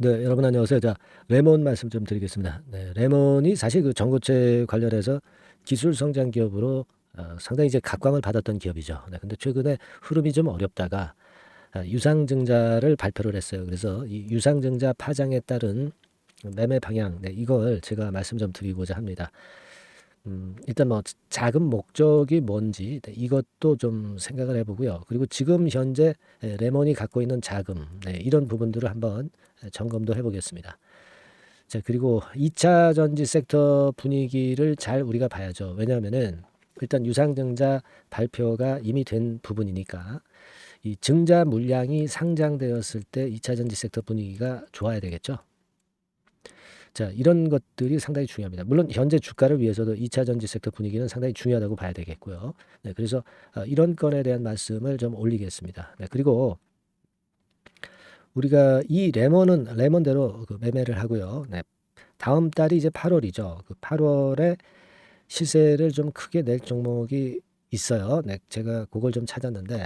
네, 여러분 안녕하세요. 자, 레몬 말씀 좀 드리겠습니다. 네, 레몬이 사실 그 전고체 관련해서 기술 성장 기업으로 상당히 이제 각광을 받았던 기업이죠. 네, 근데 최근에 흐름이 좀 어렵다가 유상증자를 발표를 했어요. 그래서 이 유상증자 파장에 따른 매매 방향, 네, 이걸 제가 말씀 좀 드리고자 합니다. 일단 뭐 자금 목적이 뭔지 네, 이것도 좀 생각을 해보고요. 그리고 지금 현재 레몬이 갖고 있는 자금, 네, 이런 부분들을 한번 점검도 해보겠습니다. 자, 그리고 2차 전지 섹터 분위기를 잘 우리가 봐야죠. 왜냐하면은 일단 유상증자 발표가 이미 된 부분이니까 이 증자 물량이 상장되었을 때 2차 전지 섹터 분위기가 좋아야 되겠죠. 자, 이런 것들이 상당히 중요합니다. 물론 현재 주가를 위해서도 2차 전지 섹터 분위기는 상당히 중요하다고 봐야 되겠고요. 네, 그래서 이런 건에 대한 말씀을 좀 올리겠습니다. 네, 그리고 우리가 이 레몬은 레몬대로 그 매매를 하고요. 네, 다음 달이 이제 8월이죠. 그 8월에 시세를 좀 크게 낼 종목이 있어요. 네, 제가 그걸 좀 찾았는데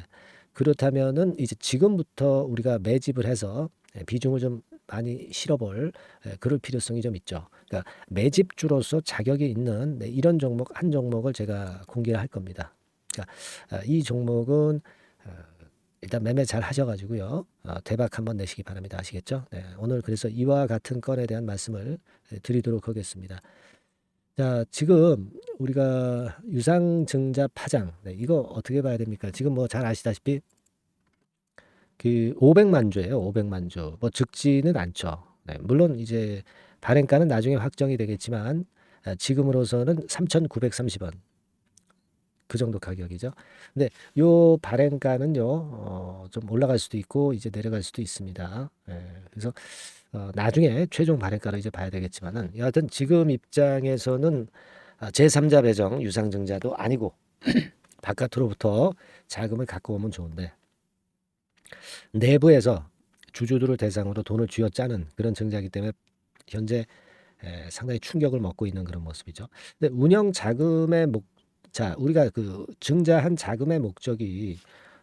그렇다면은 이제 지금부터 우리가 매집을 해서 비중을 좀 많이 실어볼 그럴 필요성이 좀 있죠. 그러니까 매집주로서 자격이 있는 이런 종목 한 종목을 제가 공개를 할 겁니다. 그러니까 이 종목은 어, 일단 매매 잘 하셔가지고요. 대박 한번 내시기 바랍니다. 아시겠죠? 네, 오늘 그래서 이와 같은 건에 대한 말씀을 드리도록 하겠습니다. 자, 지금 우리가 유상증자 파장, 네, 이거 어떻게 봐야 됩니까? 지금 뭐 잘 아시다시피 그 500만 주예요. 500만 주. 뭐 적지는 않죠. 네, 물론 이제 발행가는 나중에 확정이 되겠지만 지금으로서는 3,930원 그 정도 가격이죠. 근데 요 발행가는요, 좀 올라갈 수도 있고 이제 내려갈 수도 있습니다. 그래서 나중에 최종 발행가를 이제 봐야 되겠지만은 여하튼 지금 입장에서는 제3자 배정 유상증자도 아니고 바깥으로부터 자금을 갖고 오면 좋은데 내부에서 주주들을 대상으로 돈을 쥐어짜는 그런 증자이기 때문에 현재 상당히 충격을 먹고 있는 그런 모습이죠. 근데 운영 자금의 자, 우리가 그 증자한 자금의 목적이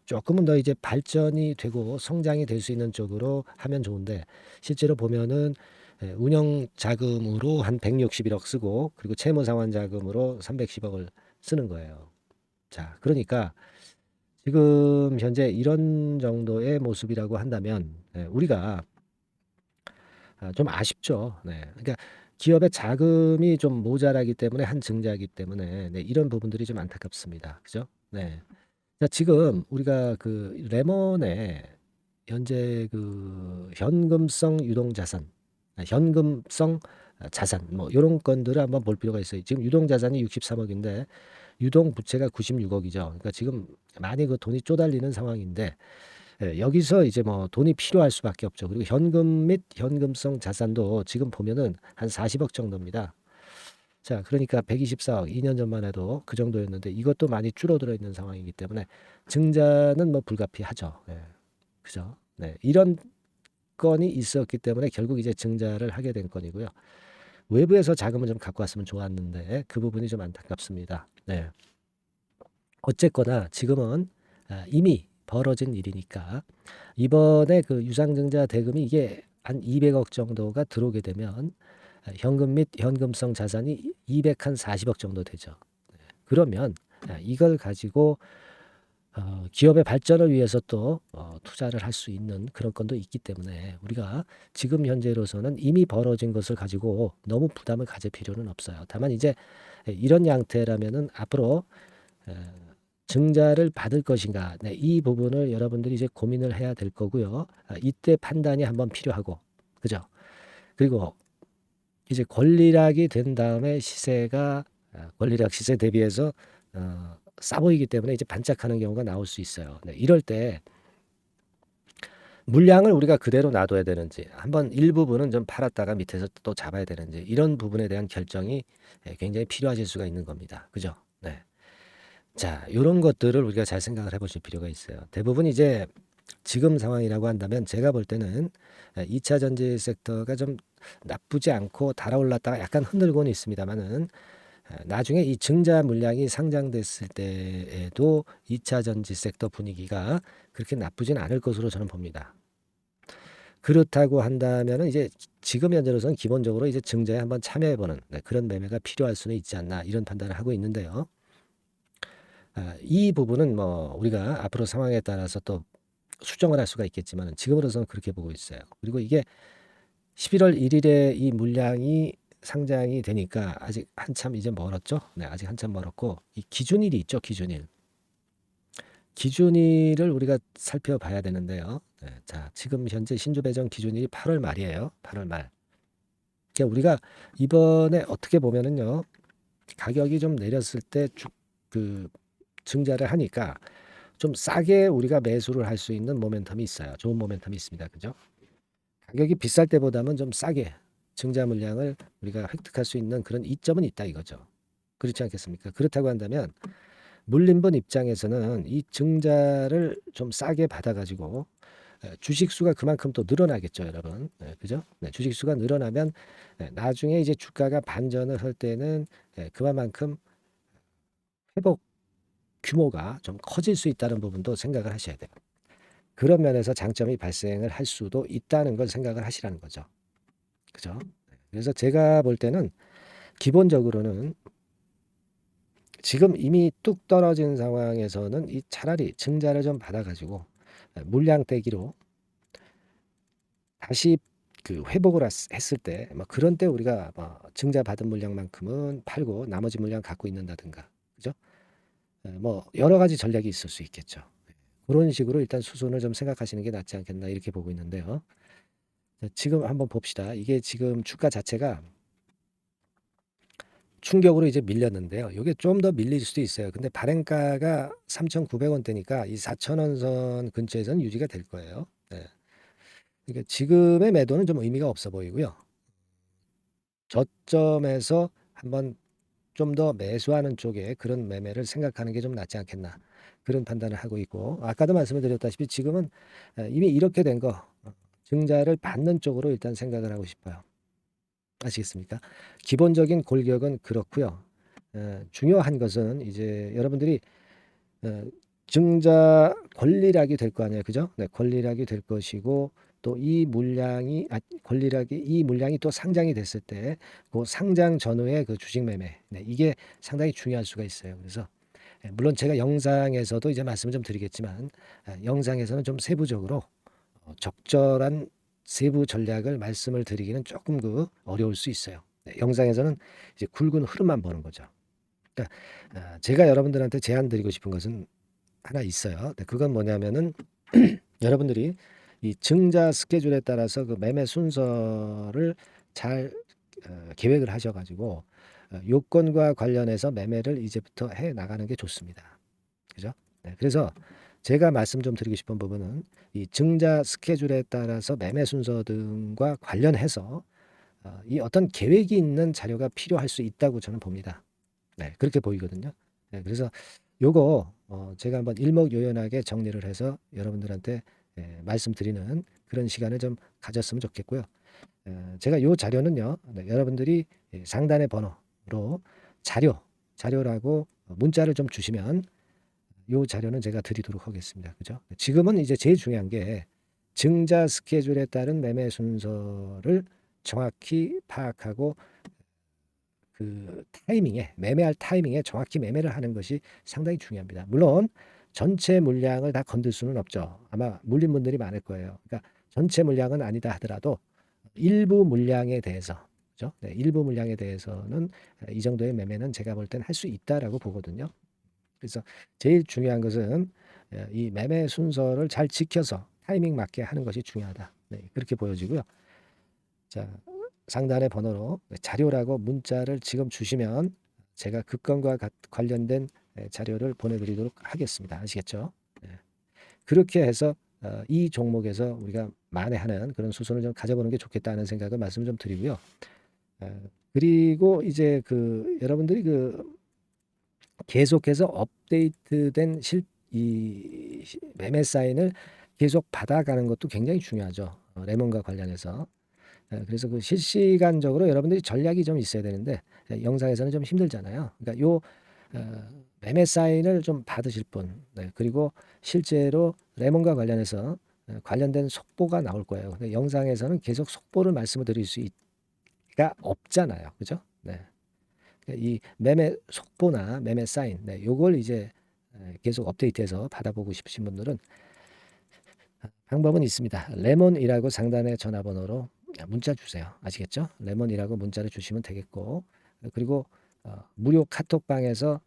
조금은 더 이제 발전이 되고 성장이 될 수 있는 쪽으로 하면 좋은데 실제로 보면은 운영 자금으로 한 161억 쓰고 그리고 채무 상환 자금으로 310억을 쓰는 거예요. 자, 그러니까 지금 현재 이런 정도의 모습이라고 한다면 우리가 좀 아쉽죠. 네. 그러니까 기업의 자금이 좀 모자라기 때문에 한 증자이기 때문에 네, 이런 부분들이 좀 안타깝습니다. 그죠? 네. 자, 지금 우리가 그 레몬의 현재 그 현금성 유동자산, 현금성 자산 뭐 이런 건들을 한번 볼 필요가 있어요. 지금 유동자산이 63억인데 유동부채가 96억이죠. 그러니까 지금 많이 그 돈이 쪼달리는 상황인데 여기서 이제 뭐 돈이 필요할 수밖에 없죠. 그리고 현금 및 현금성 자산도 지금 보면은 한 40억 정도입니다. 자, 그러니까 124억 2년 전만 해도 그 정도였는데 이것도 많이 줄어들어 있는 상황이기 때문에 증자는 뭐 불가피하죠. 그죠? 네, 이런 건이 있었기 때문에 결국 이제 증자를 하게 된 건이고요. 외부에서 자금을 좀 갖고 왔으면 좋았는데 그 부분이 좀 안타깝습니다. 네. 어쨌거나 지금은 이미 벌어진 일이니까 이번에 그 유상증자 대금이 이게 한 200억 정도가 들어오게 되면 현금 및 현금성 자산이 240억 정도 되죠. 그러면 이걸 가지고 기업의 발전을 위해서 또 투자를 할 수 있는 그런 건도 있기 때문에 우리가 지금 현재로서는 이미 벌어진 것을 가지고 너무 부담을 가질 필요는 없어요. 다만 이제 이런 양태라면은 앞으로 에, 증자를 받을 것인가, 네, 이 부분을 여러분들이 이제 고민을 해야 될 거고요. 이때 판단이 한번 필요하고, 그죠? 그리고 이제 권리락이 된 다음에 시세가 권리락 시세 대비해서 싸 보이기 때문에 이제 반짝하는 경우가 나올 수 있어요. 네, 이럴 때 물량을 우리가 그대로 놔둬야 되는지, 한번 일부분은 좀 팔았다가 밑에서 또 잡아야 되는지, 이런 부분에 대한 결정이 굉장히 필요하실 수가 있는 겁니다. 그죠? 네. 자, 요런 것들을 우리가 잘 생각을 해보실 필요가 있어요. 대부분 이제 지금 상황이라고 한다면 제가 볼 때는 2차 전지 섹터가 좀 나쁘지 않고 달아올랐다가 약간 흔들고는 있습니다만은 나중에 이 증자 물량이 상장됐을 때에도 2차 전지 섹터 분위기가 그렇게 나쁘진 않을 것으로 저는 봅니다. 그렇다고 한다면은 이제 지금 현재로서는 기본적으로 이제 증자에 한번 참여해 보는 그런 매매가 필요할 수는 있지 않나 이런 판단을 하고 있는데요. 이 부분은 뭐 우리가 앞으로 상황에 따라서 또 수정을 할 수가 있겠지만은 지금으로서는 그렇게 보고 있어요. 그리고 이게 11월 1일에 이 물량이 상장이 되니까 아직 한참 이제 멀었죠. 네, 아직 한참 멀었고 이 기준일이 있죠. 기준일. 기준일을 우리가 살펴봐야 되는데요. 네, 자, 지금 현재 신주 배정 기준일이 8월 말이에요. 8월 말. 그러니까 우리가 이번에 어떻게 보면은요. 가격이 좀 내렸을 때 그 증자를 하니까 좀 싸게 우리가 매수를 할 수 있는 모멘텀이 있어요. 좋은 모멘텀이 있습니다. 그죠? 가격이 비쌀 때보다는 좀 싸게 증자 물량을 우리가 획득할 수 있는 그런 이점은 있다 이거죠. 그렇지 않겠습니까? 그렇다고 한다면 물림분 입장에서는 이 증자를 좀 싸게 받아가지고 주식 수가 그만큼 또 늘어나겠죠, 여러분. 그죠? 주식 수가 늘어나면 나중에 이제 주가가 반전을 할 때는 그만큼 회복 규모가 좀 커질 수 있다는 부분도 생각을 하셔야 돼요. 그런 면에서 장점이 발생을 할 수도 있다는 걸 생각을 하시라는 거죠. 그죠? 그래서 제가 볼 때는 기본적으로는 지금 이미 뚝 떨어진 상황에서는 이 차라리 증자를 좀 받아가지고 물량 떼기로 다시 그 회복을 했을 때 뭐 그런 때 우리가 뭐 증자 받은 물량만큼은 팔고 나머지 물량 갖고 있는다든가 그죠? 뭐 여러 가지 전략이 있을 수 있겠죠. 그런 식으로 일단 수순을 좀 생각하시는 게 낫지 않겠나 이렇게 보고 있는데요. 지금 한번 봅시다. 이게 지금 주가 자체가 충격으로 이제 밀렸는데요. 이게 좀 더 밀릴 수도 있어요. 근데 발행가가 3,900원대니까 이 4,000원 선 근처에서는 유지가 될 거예요. 네. 그러니까 지금의 매도는 좀 의미가 없어 보이고요. 저점에서 한번 좀 더 매수하는 쪽에 그런 매매를 생각하는 게 좀 낫지 않겠나 그런 판단을 하고 있고 아까도 말씀을 드렸다시피 지금은 이미 이렇게 된 거 증자를 받는 쪽으로 일단 생각을 하고 싶어요. 아시겠습니까? 기본적인 골격은 그렇고요. 중요한 것은 이제 여러분들이 어, 증자 권리락이 될 거 아니에요, 그죠? 네, 권리락이 될 것이고 또 이 물량이 권리락이 이 물량이 또 상장이 됐을 때 그 상장 전후의 그 주식 매매, 네, 이게 상당히 중요할 수가 있어요. 그래서 물론 제가 영상에서도 이제 말씀을 좀 드리겠지만 영상에서는 좀 세부적으로 적절한 세부 전략을 말씀을 드리기는 조금 어려울 수 있어요. 네, 영상에서는 이제 굵은 흐름만 보는 거죠. 그러니까 제가 여러분들한테 제안 드리고 싶은 것은 하나 있어요. 네, 그건 뭐냐면은 여러분들이 이 증자 스케줄에 따라서 그 매매 순서를 잘 계획을 하셔가지고 요건과 관련해서 매매를 이제부터 해 나가는 게 좋습니다. 그죠? 네, 그래서 제가 말씀 좀 드리고 싶은 부분은 이 증자 스케줄에 따라서 매매 순서 등과 관련해서 이 어떤 계획이 있는 자료가 필요할 수 있다고 저는 봅니다. 네, 그렇게 보이거든요. 네, 그래서 요거 제가 한번 일목요연하게 정리를 해서 여러분들한테 말씀드리는 그런 시간을 좀 가졌으면 좋겠고요. 제가 요 자료는요, 네, 여러분들이 상단의 번호로 자료라고 문자를 좀 주시면 요 자료는 제가 드리도록 하겠습니다. 그죠? 지금은 이제 제일 중요한 게 증자 스케줄에 따른 매매 순서를 정확히 파악하고 그 타이밍에 매매할 타이밍에 정확히 매매를 하는 것이 상당히 중요합니다. 물론 전체 물량을 다 건들 수는 없죠. 아마 물린 분들이 많을 거예요. 그러니까 전체 물량은 아니다 하더라도 일부 물량에 대해서 그죠? 네, 일부 물량에 대해서는 이 정도의 매매는 제가 볼 때는 할 수 있다라고 보거든요. 그래서 제일 중요한 것은 이 매매 순서를 잘 지켜서 타이밍 맞게 하는 것이 중요하다. 네, 그렇게 보여지고요. 자, 상단의 번호로 자료라고 문자를 지금 주시면 제가 그 건과 관련된 자료를 보내드리도록 하겠습니다. 아시겠죠? 네. 그렇게 해서 이 종목에서 우리가 만회하는 그런 수순을 좀 가져보는 게 좋겠다는 생각을 말씀 좀 드리고요. 그리고 이제 여러분들이 계속해서 업데이트된 이 매매 사인을 계속 받아가는 것도 굉장히 중요하죠. 레몬과 관련해서. 그래서 실시간적으로 여러분들이 전략이 좀 있어야 되는데 영상에서는 좀 힘들잖아요. 그러니까 매매 사인을 좀 받으실 분, 네, 그리고 실제로 레몬과 관련해서 관련된 속보가 나올 거예요. 근데 영상에서는 계속 속보를 말씀을 드릴 수가 없잖아요. 그죠? 네. 이 매매 속보나 매매 사인, 네, 요걸 이제 계속 업데이트해서 받아보고 싶으신 분들은 방법은 있습니다. 레몬이라고 상단의 전화번호로 문자 주세요. 아시겠죠? 레몬이라고 문자를 주시면 되겠고, 그리고 무료 카톡방에서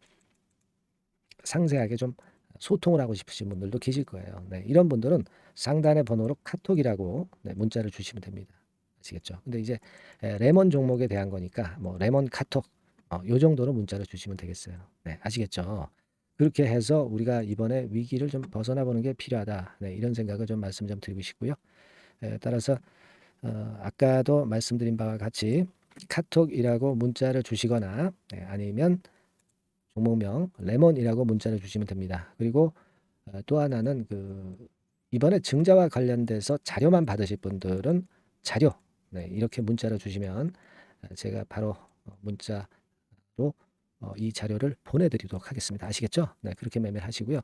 상세하게 좀 소통을 하고 싶으신 분들도 계실 거예요. 네, 이런 분들은 상단의 번호로 카톡이라고 네, 문자를 주시면 됩니다. 아시겠죠? 근데 이제 레몬 종목에 대한 거니까 뭐 레몬 카톡 요 정도로 문자를 주시면 되겠어요. 네, 아시겠죠? 그렇게 해서 우리가 이번에 위기를 좀 벗어나 보는 게 필요하다. 네, 이런 생각을 좀 말씀 좀 드리고 싶고요. 따라서 아까도 말씀드린 바와 같이 카톡이라고 문자를 주시거나 아니면 종목명 레몬이라고 문자를 주시면 됩니다. 그리고 또 하나는 이번에 증자와 관련돼서 자료만 받으실 분들은 자료 이렇게 문자를 주시면 제가 바로 문자로 이 자료를 보내드리도록 하겠습니다. 아시겠죠? 네, 그렇게 매매를 하시고요.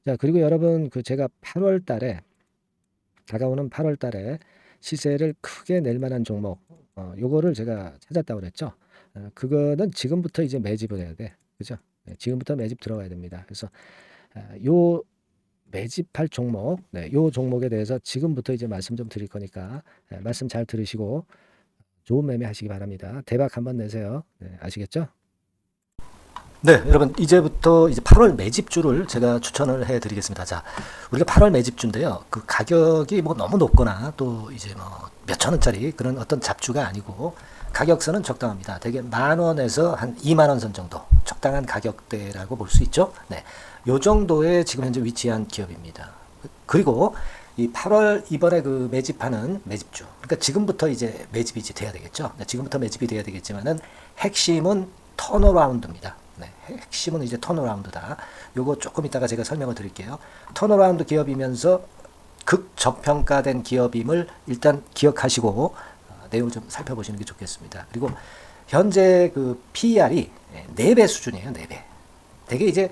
자, 그리고 여러분 제가 8월 달에 다가오는 8월 달에 시세를 크게 낼 만한 종목 요거를 제가 찾았다고 그랬죠. 그거는 지금부터 이제 매집을 해야 돼. 그죠? 네, 지금부터 매집 들어가야 됩니다. 그래서 요 매집할 종목, 요 종목에 대해서 지금부터 이제 말씀 좀 드릴 거니까 말씀 잘 들으시고 좋은 매매 하시기 바랍니다. 대박 한번 내세요. 네, 아시겠죠? 네, 여러분 이제부터 이제 8월 매집주를 제가 추천을 해드리겠습니다. 자, 우리가 8월 매집주인데요. 그 가격이 뭐 너무 높거나 또 이제 뭐 몇천 원짜리 그런 어떤 잡주가 아니고 가격선은 적당합니다. 대개 10,000원에서 한 20,000원 선 정도 적당한 가격대라고 볼 수 있죠. 네, 요 정도에 지금 현재 위치한 기업입니다. 그리고 이 8월 이번에 그 매집하는 매집주, 그러니까 지금부터 이제 매집이 이제 돼야 되겠죠. 네, 지금부터 매집이 돼야 되겠지만은 핵심은 턴어라운드입니다. 네, 핵심은 이제 턴어라운드다. 요거 조금 이따가 제가 설명을 드릴게요. 턴어라운드 기업이면서 극저평가된 기업임을 일단 기억하시고 내용을 좀 살펴보시는 게 좋겠습니다. 그리고 현재 그 PER이 4배 수준이에요. 4배. 되게 이제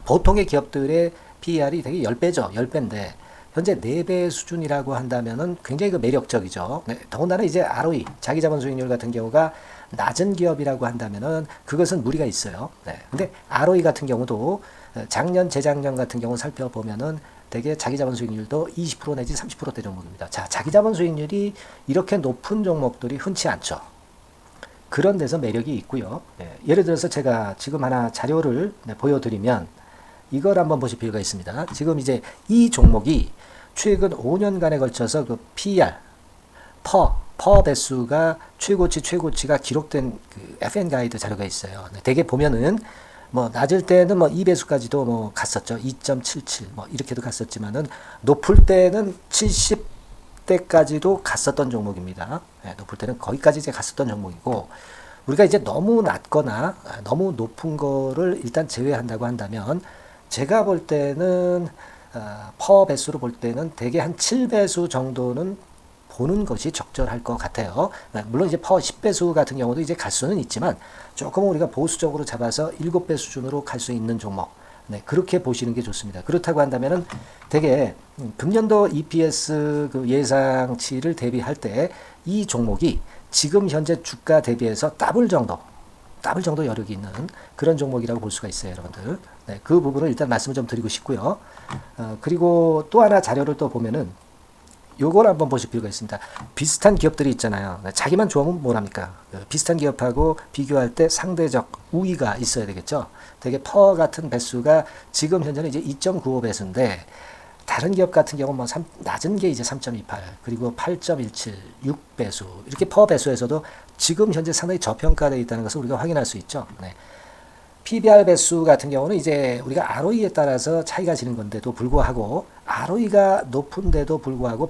보통의 기업들의 PER이 되게 10배죠. 10배인데 현재 4배 수준이라고 한다면은 굉장히 그 매력적이죠. 네, 더군다나 이제 ROE, 자기자본 수익률 같은 경우가 낮은 기업이라고 한다면은 그것은 무리가 있어요. 네. 근데 ROE 같은 경우도 작년, 재작년 같은 경우 살펴보면은 되게 자기자본 수익률도 20% 내지 30%대 정도입니다. 자, 자기자본 수익률이 이렇게 높은 종목들이 흔치 않죠. 그런 데서 매력이 있고요. 네. 예를 들어서 제가 지금 하나 자료를 보여드리면 이걸 한번 보실 필요가 있습니다. 지금 이제 이 종목이 최근 5년간에 걸쳐서 그 PER, 퍼 배수가 최고치가 기록된 그 FN 가이드 자료가 있어요. 대개 보면은 뭐 낮을 때는 뭐 2배수까지도 뭐 갔었죠. 2.77 뭐 이렇게도 갔었지만은 높을 때는 70대까지도 갔었던 종목입니다. 네, 높을 때는 거기까지 이제 갔었던 종목이고 우리가 이제 너무 낮거나 너무 높은 거를 일단 제외한다고 한다면 제가 볼 때는 퍼 배수로 볼 때는 대개 한 7배수 정도는 보는 것이 적절할 것 같아요. 물론 이제 퍼 10배수 같은 경우도 이제 갈 수는 있지만 조금 우리가 보수적으로 잡아서 7배 수준으로 갈 수 있는 종목. 네, 그렇게 보시는 게 좋습니다. 그렇다고 한다면은 되게 금년도 EPS 그 예상치를 대비할 때 이 종목이 지금 현재 주가 대비해서 더블 정도 여력이 있는 그런 종목이라고 볼 수가 있어요, 여러분들. 네, 그 부분을 일단 말씀을 좀 드리고 싶고요. 그리고 또 하나 자료를 또 보면은 요걸 한번 보실 필요가 있습니다. 비슷한 기업들이 있잖아요. 자기만 좋으면 뭐랍니까? 비슷한 기업하고 비교할 때 상대적 우위가 있어야 되겠죠. 되게 퍼 같은 배수가 지금 현재는 이제 2.95배수인데 다른 기업 같은 경우는 뭐 낮은 게 이제 3.28 그리고 8.17 6배수 이렇게 퍼 배수에서도 지금 현재 상당히 저평가되어 있다는 것을 우리가 확인할 수 있죠. 네. PBR 배수 같은 경우는 이제 우리가 ROE에 따라서 차이가 지는 건데도 불구하고 ROE가 높은데도 불구하고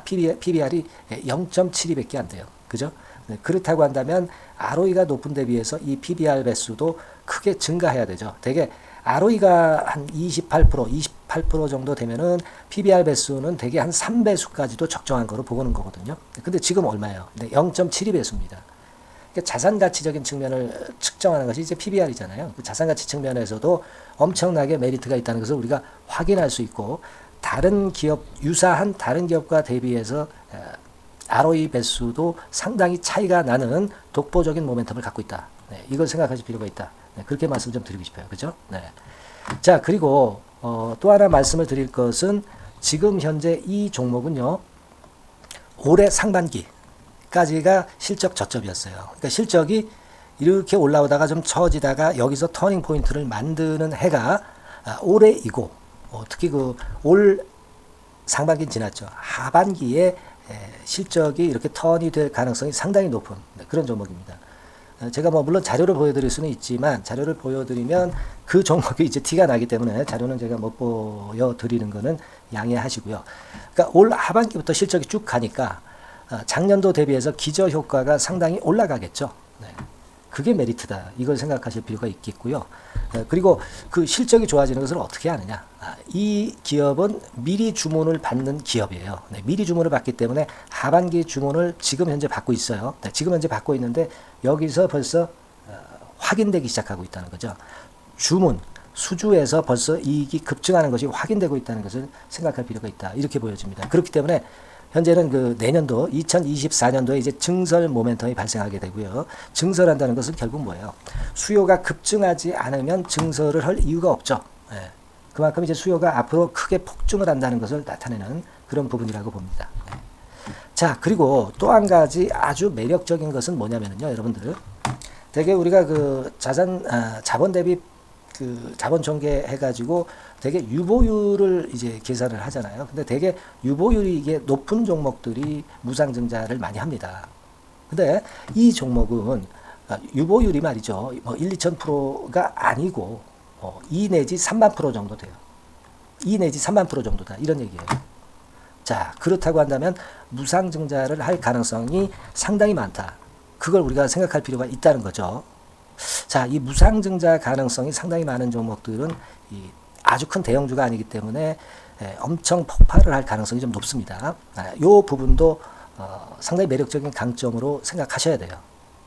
PBR이 0.72밖에 안 돼요. 그죠? 네, 그렇다고 한다면 ROE가 높은 데 비해서 이 PBR 배수도 크게 증가해야 되죠. 되게 ROE가 한 28% 정도 되면은 PBR 배수는 되게 한 3배수까지도 적정한 거로 보고는 거거든요. 근데 지금 얼마예요? 0.72배수입니다. 자산 가치적인 측면을 측정하는 것이 이제 PBR이잖아요. 그 자산 가치 측면에서도 엄청나게 메리트가 있다는 것을 우리가 확인할 수 있고 다른 기업, 유사한 다른 기업과 대비해서 ROE 배수도 상당히 차이가 나는 독보적인 모멘텀을 갖고 있다. 네, 이걸 생각하실 필요가 있다. 네, 그렇게 말씀 좀 드리고 싶어요. 그죠? 네. 자, 그리고 또 하나 말씀을 드릴 것은 지금 현재 이 종목은요, 올해 상반기까지가 실적 저점이었어요. 그러니까 실적이 이렇게 올라오다가 좀 처지다가 여기서 터닝 포인트를 만드는 해가 올해이고, 특히 그 올 상반기 지났죠. 하반기에 실적이 이렇게 턴이 될 가능성이 상당히 높은 그런 종목입니다. 제가 뭐 물론 자료를 보여드릴 수는 있지만 자료를 보여드리면 그 종목이 이제 티가 나기 때문에 자료는 제가 못 보여드리는 거는 양해하시고요. 그러니까 올 하반기부터 실적이 쭉 가니까 작년도 대비해서 기저 효과가 상당히 올라가겠죠. 네. 그게 메리트다. 이걸 생각하실 필요가 있겠고요. 그리고 그 실적이 좋아지는 것을 어떻게 하느냐. 이 기업은 미리 주문을 받는 기업이에요. 네, 미리 주문을 받기 때문에 하반기 주문을 지금 현재 받고 있어요. 네, 지금 현재 받고 있는데 여기서 벌써 확인되기 시작하고 있다는 거죠. 주문, 수주에서 벌써 이익이 급증하는 것이 확인되고 있다는 것을 생각할 필요가 있다. 이렇게 보여집니다. 그렇기 때문에 현재는 그 내년도 2024년도에 이제 증설 모멘텀이 발생하게 되고요. 증설한다는 것은 결국 뭐예요? 수요가 급증하지 않으면 증설을 할 이유가 없죠. 예. 그만큼 이제 수요가 앞으로 크게 폭증을 한다는 것을 나타내는 그런 부분이라고 봅니다. 예. 자, 그리고 또 한 가지 아주 매력적인 것은 뭐냐면요, 여러분들. 되게 우리가 그 자본 대비 그 자본 전개 해가지고 되게 유보율을 이제 계산을 하잖아요. 근데 되게 유보율이 이게 높은 종목들이 무상증자를 많이 합니다. 근데 이 종목은 유보율이 말이죠. 뭐 1, 2,000%가 아니고 2 내지 3만 프로 정도 돼요. 2 내지 3만 프로 정도다. 이런 얘기예요. 자, 그렇다고 한다면 무상증자를 할 가능성이 상당히 많다. 그걸 우리가 생각할 필요가 있다는 거죠. 자, 이 무상증자 가능성이 상당히 많은 종목들은 아주 큰 대형주가 아니기 때문에 엄청 폭발을 할 가능성이 좀 높습니다. 이 부분도 상당히 매력적인 강점으로 생각하셔야 돼요.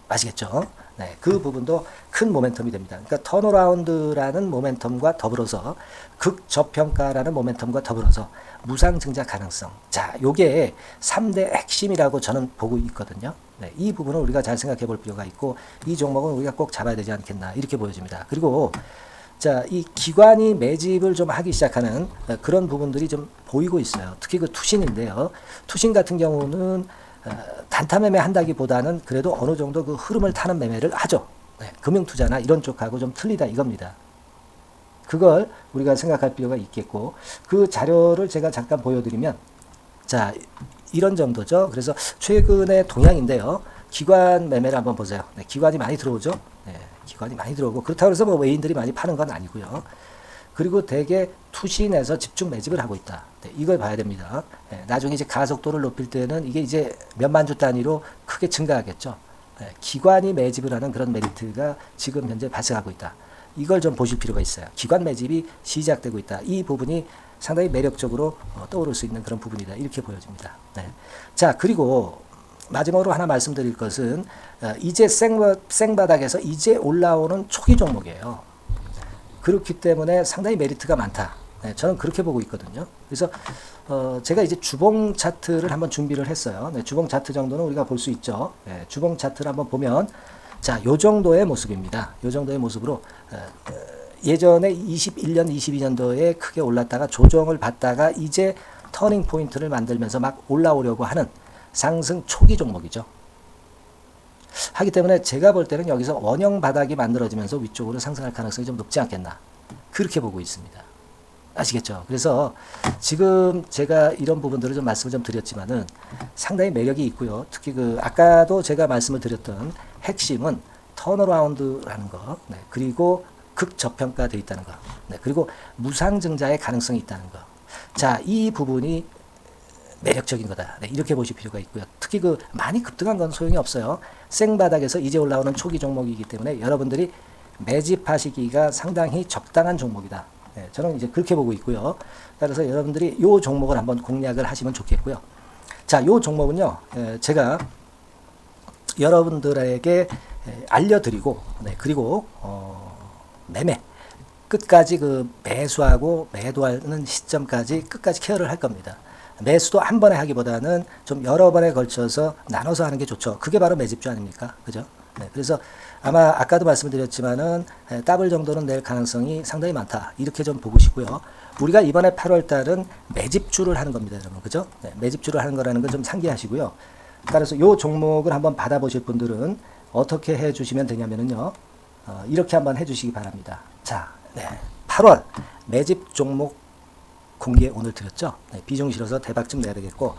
아시겠죠? 네, 그 부분도 큰 모멘텀이 됩니다. 그러니까 턴어라운드라는 모멘텀과 더불어서 극저평가라는 모멘텀과 더불어서 무상증자 가능성. 자, 요게 3대 핵심이라고 저는 보고 있거든요. 네, 이 부분을 우리가 잘 생각해 볼 필요가 있고 이 종목은 우리가 꼭 잡아야 되지 않겠나 이렇게 보여집니다. 그리고 자, 이 기관이 매집을 좀 하기 시작하는 그런 부분들이 좀 보이고 있어요. 특히 그 투신인데요. 투신 같은 경우는 단타 매매 한다기보다는 그래도 어느 정도 그 흐름을 타는 매매를 하죠. 네, 금융투자나 이런 쪽하고 좀 틀리다 이겁니다. 그걸 우리가 생각할 필요가 있겠고 그 자료를 제가 잠깐 보여드리면 자, 이런 정도죠. 그래서 최근의 동향인데요. 기관 매매를 한번 보세요. 네, 기관이 많이 들어오죠. 네, 기관이 많이 들어오고 그렇다고 해서 뭐 외인들이 많이 파는 건 아니고요. 그리고 대개 투신에서 집중 매집을 하고 있다. 네, 이걸 봐야 됩니다. 네, 나중에 이제 가속도를 높일 때는 이게 이제 몇만 주 단위로 크게 증가하겠죠. 네, 기관이 매집을 하는 그런 메리트가 지금 현재 발생하고 있다. 이걸 좀 보실 필요가 있어요. 기관 매집이 시작되고 있다. 이 부분이 상당히 매력적으로 떠오를 수 있는 그런 부분이다. 이렇게 보여집니다. 네. 자, 그리고 마지막으로 하나 말씀드릴 것은 이제 생바닥에서 이제 올라오는 초기 종목이에요. 그렇기 때문에 상당히 메리트가 많다. 네, 저는 그렇게 보고 있거든요. 그래서 제가 이제 주봉 차트를 한번 준비를 했어요. 네, 주봉 차트 정도는 우리가 볼 수 있죠. 네, 주봉 차트를 한번 보면 자, 요 정도의 모습입니다. 요 정도의 모습으로 예전에 21년, 22년도에 크게 올랐다가 조정을 받다가 이제 터닝 포인트를 만들면서 막 올라오려고 하는 상승 초기 종목이죠. 하기 때문에 제가 볼 때는 여기서 원형 바닥이 만들어지면서 위쪽으로 상승할 가능성이 좀 높지 않겠나. 그렇게 보고 있습니다. 아시겠죠? 그래서 지금 제가 이런 부분들을 좀 말씀을 좀 드렸지만은 상당히 매력이 있고요. 특히 그 아까도 제가 말씀을 드렸던 핵심은 턴어라운드라는 거, 네, 그리고 극저평가되어 있다는 거, 네, 그리고 무상증자의 가능성이 있다는 거. 자, 이 부분이 매력적인 거다. 네, 이렇게 보실 필요가 있고요. 특히 그 많이 급등한 건 소용이 없어요. 생바닥에서 이제 올라오는 초기 종목이기 때문에 여러분들이 매집하시기가 상당히 적당한 종목이다. 네, 저는 이제 그렇게 보고 있고요. 따라서 여러분들이 이 종목을 한번 공략을 하시면 좋겠고요. 자, 이 종목은요, 제가 여러분들에게 알려드리고, 네, 그리고 매매 끝까지 그 매수하고 매도하는 시점까지 끝까지 케어를 할 겁니다. 매수도 한 번에 하기보다는 좀 여러 번에 걸쳐서 나눠서 하는 게 좋죠. 그게 바로 매집주 아닙니까? 그죠? 네, 그래서 아마 아까도 말씀드렸지만은 더블 정도는 낼 가능성이 상당히 많다. 이렇게 좀 보시고요. 우리가 이번에 8월 달은 매집주를 하는 겁니다, 여러분. 그죠? 네, 매집주를 하는 거라는 걸 좀 상기하시고요. 따라서 이 종목을 한번 받아보실 분들은 어떻게 해 주시면 되냐면요. 이렇게 한번 해 주시기 바랍니다. 자, 네, 8월 매집 종목 공개 오늘 드렸죠. 네, 비중 실어서 대박 좀 내야 되겠고,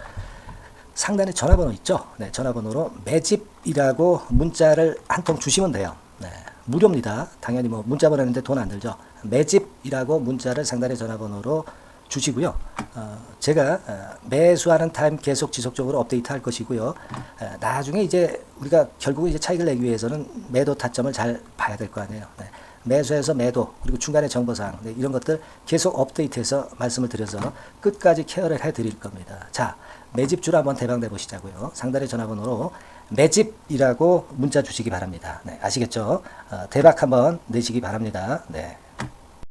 상단에 전화번호 있죠. 네, 전화번호로 매집이라고 문자를 한 통 주시면 돼요. 네, 무료입니다. 당연히 뭐 문자 보내는데 돈 안 들죠. 매집이라고 문자를 상단에 전화번호로 주시고요. 제가 매수하는 타임 계속 지속적으로 업데이트 할 것이고요. 나중에 이제 우리가 결국 이제 차익을 내기 위해서는 매도 타점을 잘 봐야 될 거 아니에요. 네. 매수해서 매도, 그리고 중간에 정보사항, 네, 이런 것들 계속 업데이트해서 말씀을 드려서 끝까지 케어를 해드릴 겁니다. 자, 매집주를 한번 대박 내보시자고요. 상단의 전화번호로 매집이라고 문자 주시기 바랍니다. 네, 아시겠죠? 대박 한번 내시기 바랍니다. 네.